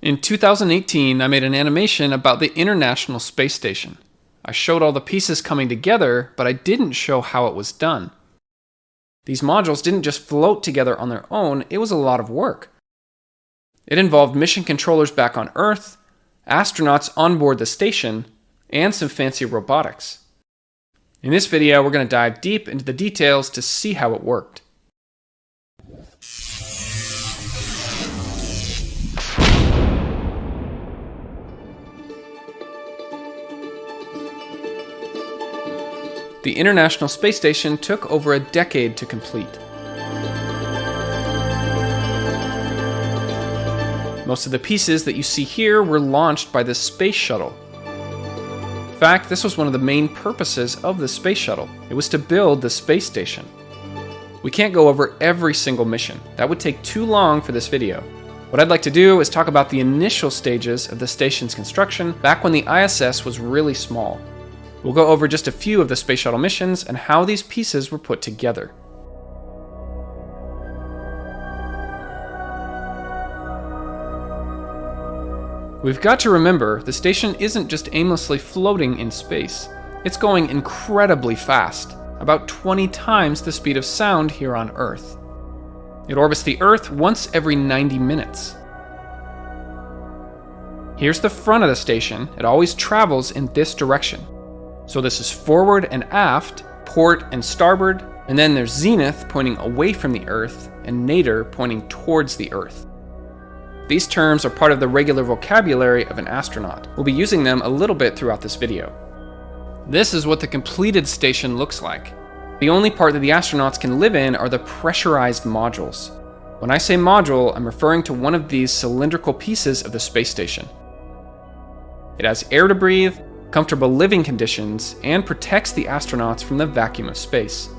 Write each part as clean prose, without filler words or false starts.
In 2018, I made an animation about the International Space Station. I showed all the pieces coming together, but I didn't show how it was done. These modules didn't just float together on their own, it was a lot of work. It involved mission controllers back on Earth, astronauts on board the station, and some fancy robotics. In this video, we're going to dive deep into the details to see how it worked. The International Space Station took over a decade to complete. Most of the pieces that you see here were launched by the space shuttle. In fact, this was one of the main purposes of the space shuttle. It was to build the space station. We can't go over every single mission. That would take too long for this video. What I'd like to do is talk about the initial stages of the station's construction back when the ISS was really small. We'll go over just a few of the space shuttle missions and how these pieces were put together. We've got to remember, the station isn't just aimlessly floating in space. It's going incredibly fast, about 20 times the speed of sound here on Earth. It orbits the Earth once every 90 minutes. Here's the front of the station. It always travels in this direction. So this is forward and aft, port and starboard, and then there's zenith pointing away from the Earth and nadir pointing towards the Earth. These terms are part of the regular vocabulary of an astronaut. We'll be using them a little bit throughout this video. This is what the completed station looks like. The only part that the astronauts can live in are the pressurized modules. When I say module, I'm referring to one of these cylindrical pieces of the space station. It has air to breathe, comfortable living conditions, and protects the astronauts from the vacuum of space.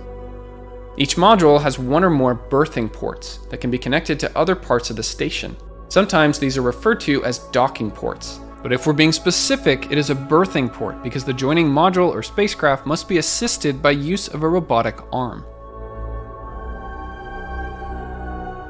Each module has one or more berthing ports that can be connected to other parts of the station. Sometimes these are referred to as docking ports, but if we're being specific, it is a berthing port because the joining module or spacecraft must be assisted by use of a robotic arm.